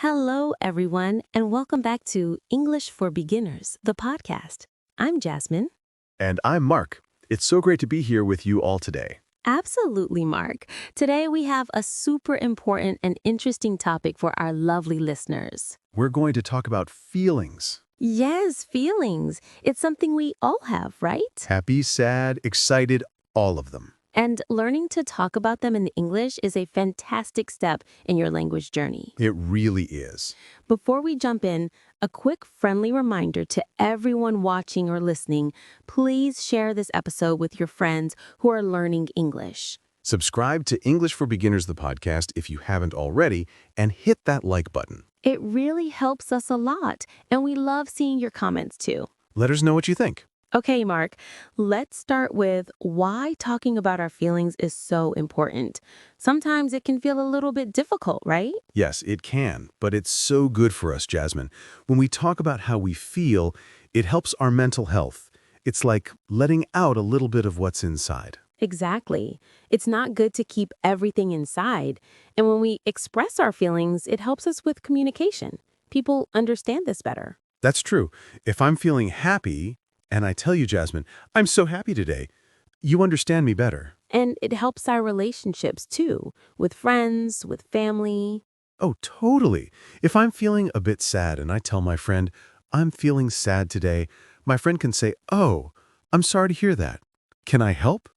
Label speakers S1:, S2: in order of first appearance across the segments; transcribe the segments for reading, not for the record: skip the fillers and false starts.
S1: Hello, everyone, and welcome back to English for Beginners, the podcast. I'm Jasmine.
S2: And I'm Mark. It's so great to be here with you all today.
S1: Absolutely, Mark. Today we have a super important and interesting topic for our lovely listeners.
S2: We're going to talk about feelings.
S1: Yes, feelings. It's something we all have, right?
S2: Happy, sad, excited, all of them.
S1: And learning to talk about them in English is a fantastic step in your language journey.
S2: It really is.
S1: Before we jump in, a quick friendly reminder to everyone watching or listening, please share this episode with your friends who are learning English.
S2: Subscribe to English for Beginners, the podcast, if you haven't already, and hit that like button.
S1: It really helps us a lot, and we love seeing your comments too.
S2: Let us know what you think.
S1: Okay, Mark, let's start with why talking about our feelings is so important. Sometimes it can feel a little bit difficult, right?
S2: Yes, it can, but it's so good for us, Jasmine. When we talk about how we feel, it helps our mental health. It's like letting out a little bit of what's inside.
S1: Exactly. It's not good to keep everything inside. And when we express our feelings, it helps us with communication. People understand this better.
S2: That's true. If I'm feeling happy, and I tell you, Jasmine, I'm so happy today, you understand me better.
S1: And it helps our relationships too, with friends, with family.
S2: Oh, totally. If I'm feeling a bit sad and I tell my friend, I'm feeling sad today, my friend can say, oh, I'm sorry to hear that. Can I help?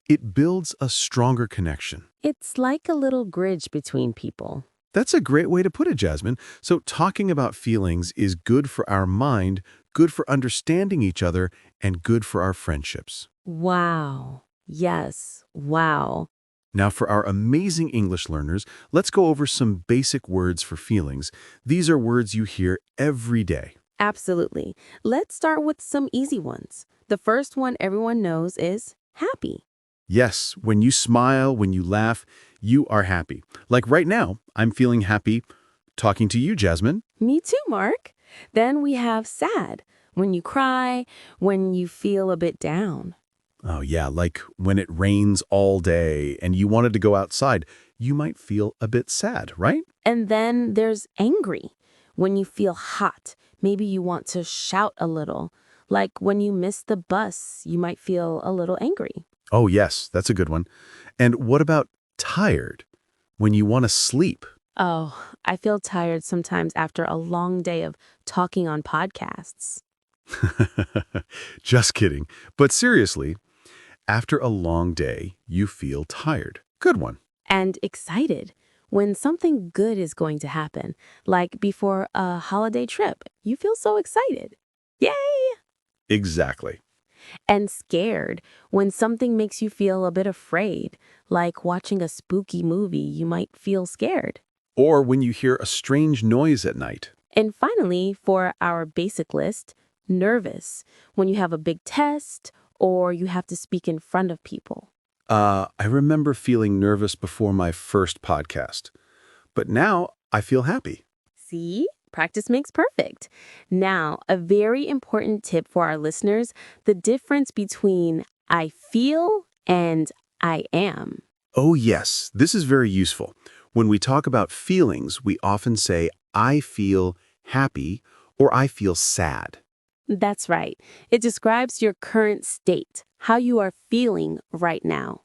S2: It builds a stronger connection.
S1: It's like a little bridge between people.
S2: That's a great way to put it, Jasmine. So talking about feelings is good for our mind, good for understanding each other, and good for our friendships.
S1: Wow. Yes. Wow.
S2: Now, for our amazing English learners, let's go over some basic words for feelings. These are words you hear every day.
S1: Absolutely. Let's start with some easy ones. The first one everyone knows is happy.
S2: Yes, when you smile, when you laugh, you are happy. Like right now, I'm feeling happy talking to you, Jasmine.
S1: Me too, Mark. Then we have sad, when you cry, when you feel a bit down.
S2: Oh yeah, like when it rains all day and you wanted to go outside, you might feel a bit sad, right?
S1: And then there's angry, when you feel hot. Maybe you want to shout a little. Like when you miss the bus, you might feel a little angry.
S2: Oh yes, that's a good one. And what about tired? When you want to sleep.
S1: Oh, I feel tired sometimes after a long day of talking on podcasts.
S2: Just kidding. But seriously, after a long day, you feel tired. Good one.
S1: And excited when something good is going to happen, like before a holiday trip. You feel so excited. Yay!
S2: Exactly.
S1: And scared when something makes you feel a bit afraid, like watching a spooky movie, you might feel scared.
S2: Or when you hear a strange noise at night.
S1: And finally, for our basic list, nervous, when you have a big test or you have to speak in front of people.
S2: I remember feeling nervous before my first podcast. But now I feel happy.
S1: See? Practice makes perfect. Now, a very important tip for our listeners, the difference between I feel and I am.
S2: Oh yes, this is very useful. When we talk about feelings, we often say, I feel happy or I feel sad.
S1: That's right. It describes your current state, how you are feeling right now.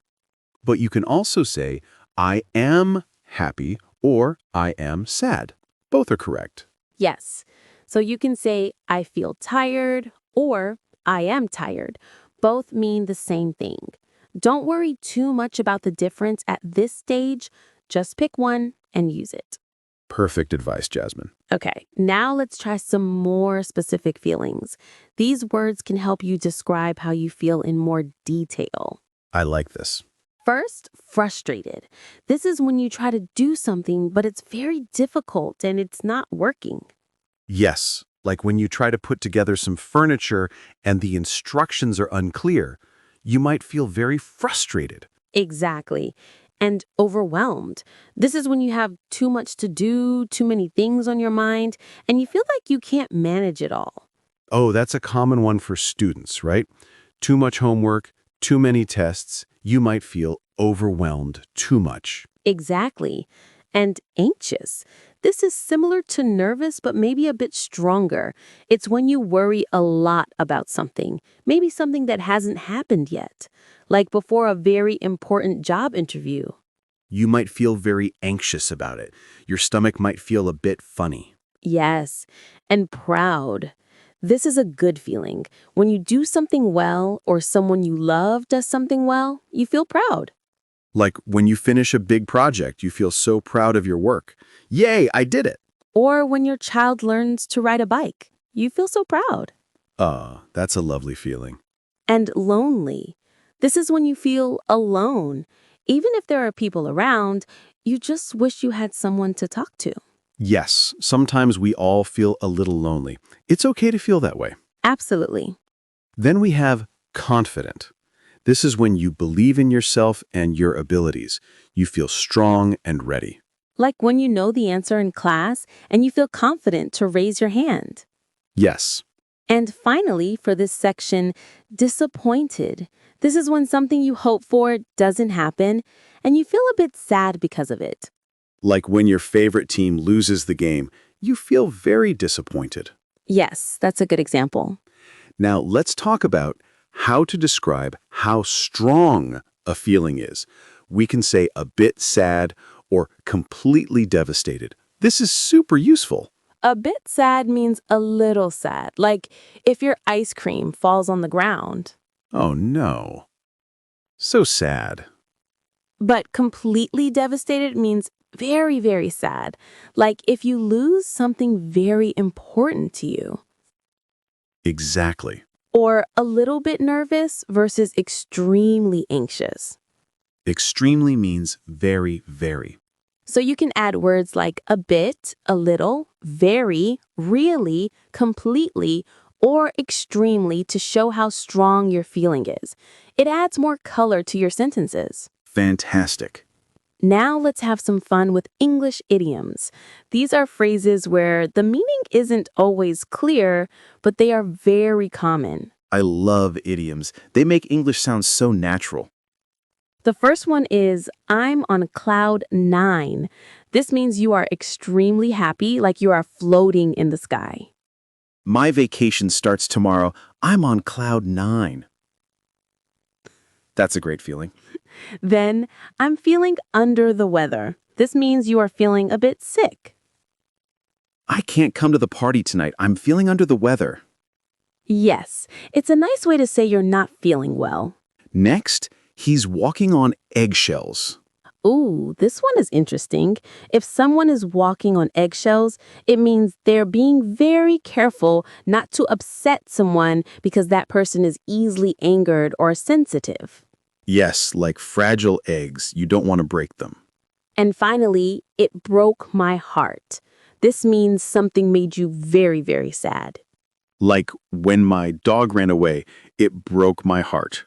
S2: But you can also say, I am happy or I am sad. Both are correct.
S1: Yes. So you can say, I feel tired or I am tired. Both mean the same thing. Don't worry too much about the difference at this stage. Just pick one and use it.
S2: Perfect advice, Jasmine.
S1: Okay, now let's try some more specific feelings. These words can help you describe how you feel in more detail.
S2: I like this.
S1: First, frustrated. This is when you try to do something, but it's very difficult and it's not working.
S2: Yes, like when you try to put together some furniture and the instructions are unclear, you might feel very frustrated.
S1: Exactly. And overwhelmed. This is when you have too much to do, too many things on your mind, and you feel like you can't manage it all.
S2: Oh, that's a common one for students, right? Too much homework, too many tests, you might feel overwhelmed too much.
S1: Exactly. And anxious. This is similar to nervous, but maybe a bit stronger. It's when you worry a lot about something, maybe something that hasn't happened yet, like before a very important job interview.
S2: You might feel very anxious about it. Your stomach might feel a bit funny.
S1: Yes, and proud. This is a good feeling. When you do something well or someone you love does something well, you feel proud.
S2: Like when you finish a big project, you feel so proud of your work. Yay, I did it!
S1: Or when your child learns to ride a bike, you feel so proud.
S2: That's a lovely feeling.
S1: And lonely. This is when you feel alone. Even if there are people around, you just wish you had someone to talk to.
S2: Yes, sometimes we all feel a little lonely. It's okay to feel that way.
S1: Absolutely.
S2: Then we have confident. This is when you believe in yourself and your abilities. You feel strong and ready.
S1: Like when you know the answer in class and you feel confident to raise your hand.
S2: Yes.
S1: And finally, for this section, disappointed. This is when something you hope for doesn't happen and you feel a bit sad because of it.
S2: Like when your favorite team loses the game, you feel very disappointed.
S1: Yes, that's a good example.
S2: Now, let's talk about how to describe how strong a feeling is. We can say a bit sad or completely devastated. This is super useful.
S1: A bit sad means a little sad, like if your ice cream falls on the ground.
S2: Oh no. So sad.
S1: But completely devastated means very, very sad, like if you lose something very important to you.
S2: Exactly.
S1: Or a little bit nervous versus extremely anxious.
S2: Extremely means very, very.
S1: So you can add words like a bit, a little, very, really, completely, or extremely to show how strong your feeling is. It adds more color to your sentences.
S2: Fantastic.
S1: Now let's have some fun with English idioms. These are phrases where the meaning isn't always clear, but they are very common.
S2: I love idioms. They make English sound so natural.
S1: The first one is, I'm on cloud 9. This means you are extremely happy, like you are floating in the sky.
S2: My vacation starts tomorrow. I'm on cloud 9. That's a great feeling.
S1: Then, I'm feeling under the weather. This means you are feeling a bit sick.
S2: I can't come to the party tonight. I'm feeling under the weather.
S1: Yes, it's a nice way to say you're not feeling well.
S2: Next, he's walking on eggshells.
S1: Ooh, this one is interesting. If someone is walking on eggshells, it means they're being very careful not to upset someone because that person is easily angered or sensitive.
S2: Yes, like fragile eggs. You don't want to break them.
S1: And finally, it broke my heart. This means something made you very, very sad.
S2: Like when my dog ran away, it broke my heart.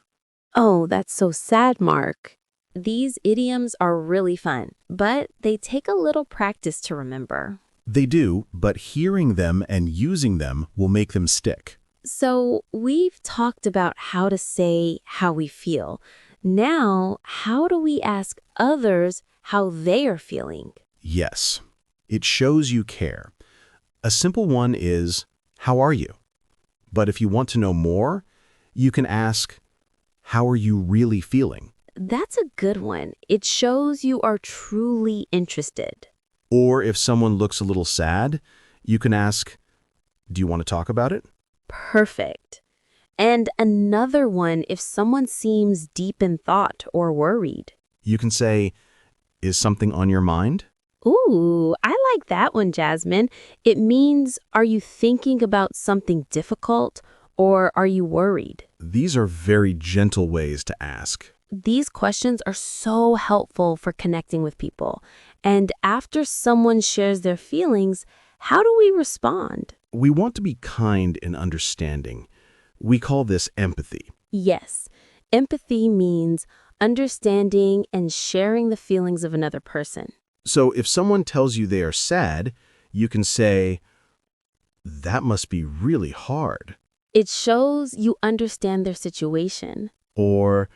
S1: Oh, that's so sad, Mark. These idioms are really fun, but they take a little practice to remember.
S2: They do, but hearing them and using them will make them stick.
S1: So we've talked about how to say how we feel. Now, how do we ask others how they are feeling?
S2: Yes, it shows you care. A simple one is, how are you? But if you want to know more, you can ask, how are you really feeling?
S1: That's a good one. It shows you are truly interested.
S2: Or if someone looks a little sad, you can ask, do you want to talk about it?
S1: Perfect. And another one if someone seems deep in thought or worried.
S2: You can say, is something on your mind?
S1: Ooh, I like that one, Jasmine. It means, are you thinking about something difficult or are you worried?
S2: These are very gentle ways to ask.
S1: These questions are so helpful for connecting with people. And after someone shares their feelings, how do we respond?
S2: We want to be kind and understanding. We call this empathy.
S1: Yes, empathy means understanding and sharing the feelings of another person.
S2: So if someone tells you they are sad, you can say, that must be really hard.
S1: It shows you understand their situation.
S2: Or,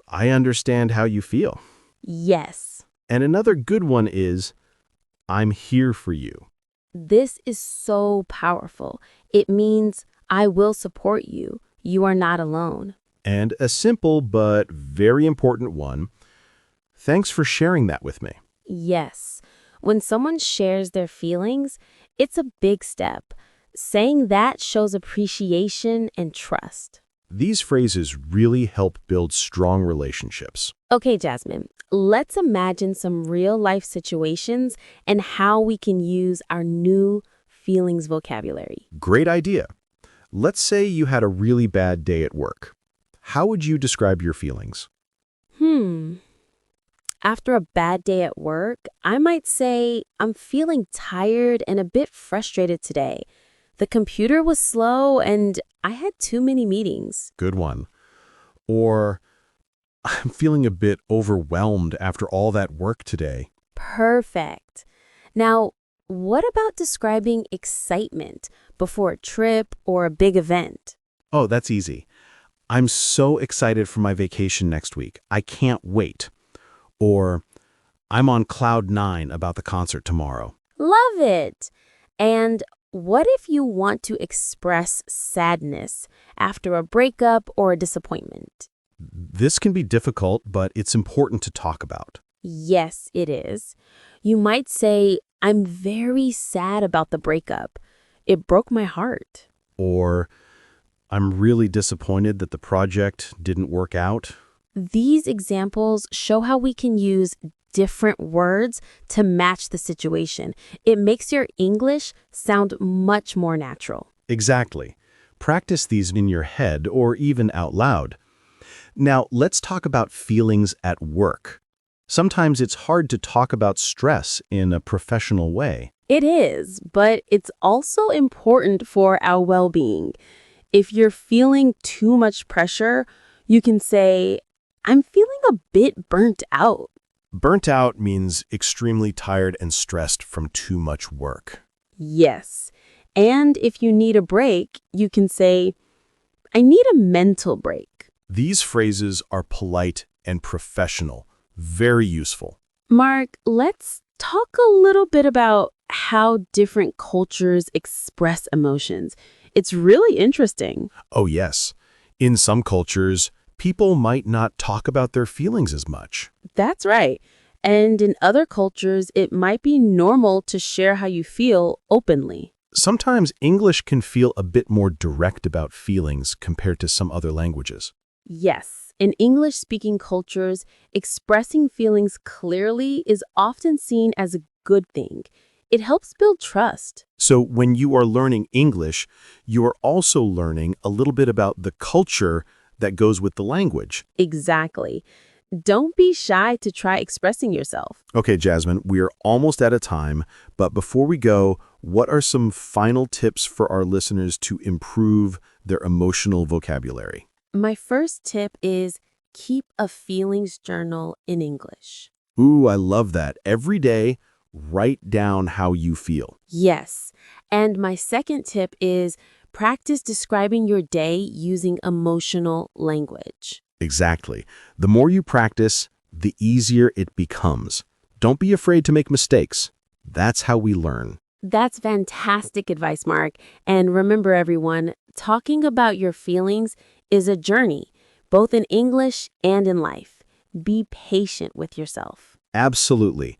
S2: I understand how you feel.
S1: Yes.
S2: And another good one is, I'm here for you.
S1: This is so powerful. It means I will support you. You are not alone.
S2: And a simple but very important one, thanks for sharing that with me.
S1: Yes. When someone shares their feelings, it's a big step. Saying that shows appreciation and trust.
S2: These phrases really help build strong relationships.
S1: Okay, Jasmine, let's imagine some real-life situations and how we can use our new feelings vocabulary.
S2: Great idea. Let's say you had a really bad day at work. How would you describe your feelings?
S1: After a bad day at work, I might say I'm feeling tired and a bit frustrated today. The computer was slow and I had too many meetings.
S2: Good one. Or, I'm feeling a bit overwhelmed after all that work today.
S1: Perfect. Now, what about describing excitement before a trip or a big event?
S2: Oh, that's easy. I'm so excited for my vacation next week. I can't wait. Or, I'm on cloud 9 about the concert tomorrow.
S1: Love it. And what if you want to express sadness after a breakup or a disappointment?
S2: This can be difficult, but it's important to talk about.
S1: Yes, it is. You might say, I'm very sad about the breakup. It broke my heart.
S2: Or, I'm really disappointed that the project didn't work out.
S1: These examples show how we can use different words to match the situation. It makes your English sound much more natural.
S2: Exactly. Practice these in your head or even out loud. Now, let's talk about feelings at work. Sometimes it's hard to talk about stress in a professional way.
S1: It is, but it's also important for our well-being. If you're feeling too much pressure, you can say, I'm feeling a bit burnt out.
S2: Burnt out means extremely tired and stressed from too much work.
S1: Yes. And if you need a break, you can say, I need a mental break.
S2: These phrases are polite and professional, very useful.
S1: Mark, let's talk a little bit about how different cultures express emotions. It's really interesting.
S2: Oh, yes. In some cultures, people might not talk about their feelings as much.
S1: That's right. And in other cultures, it might be normal to share how you feel openly.
S2: Sometimes English can feel a bit more direct about feelings compared to some other languages.
S1: Yes, in English-speaking cultures, expressing feelings clearly is often seen as a good thing. It helps build trust.
S2: So when you are learning English, you are also learning a little bit about the culture that goes with the language.
S1: Exactly. Don't be shy to try expressing yourself.
S2: Okay, Jasmine, we are almost out of time, but before we go, what are some final tips for our listeners to improve their emotional vocabulary?
S1: My first tip is keep a feelings journal in English.
S2: Ooh, I love that. Every day, write down how you feel.
S1: Yes. And my second tip is practice describing your day using emotional language.
S2: Exactly. The more you practice, the easier it becomes. Don't be afraid to make mistakes. That's how we learn.
S1: That's fantastic advice, Mark. And remember, everyone, talking about your feelings is a journey, both in English and in life. Be patient with yourself.
S2: Absolutely.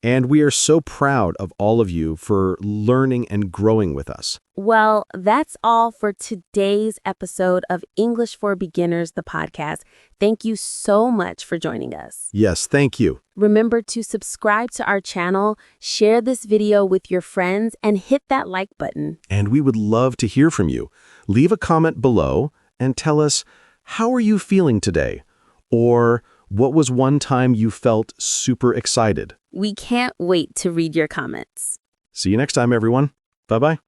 S2: And we are so proud of all of you for learning and growing with us.
S1: Well, that's all for today's episode of English for Beginners, the podcast. Thank you so much for joining us.
S2: Yes, thank you.
S1: Remember to subscribe to our channel, share this video with your friends, and hit that like button.
S2: And we would love to hear from you. Leave a comment below and tell us, how are you feeling today? Or what was one time you felt super excited?
S1: We can't wait to read your comments.
S2: See you next time, everyone. Bye-bye.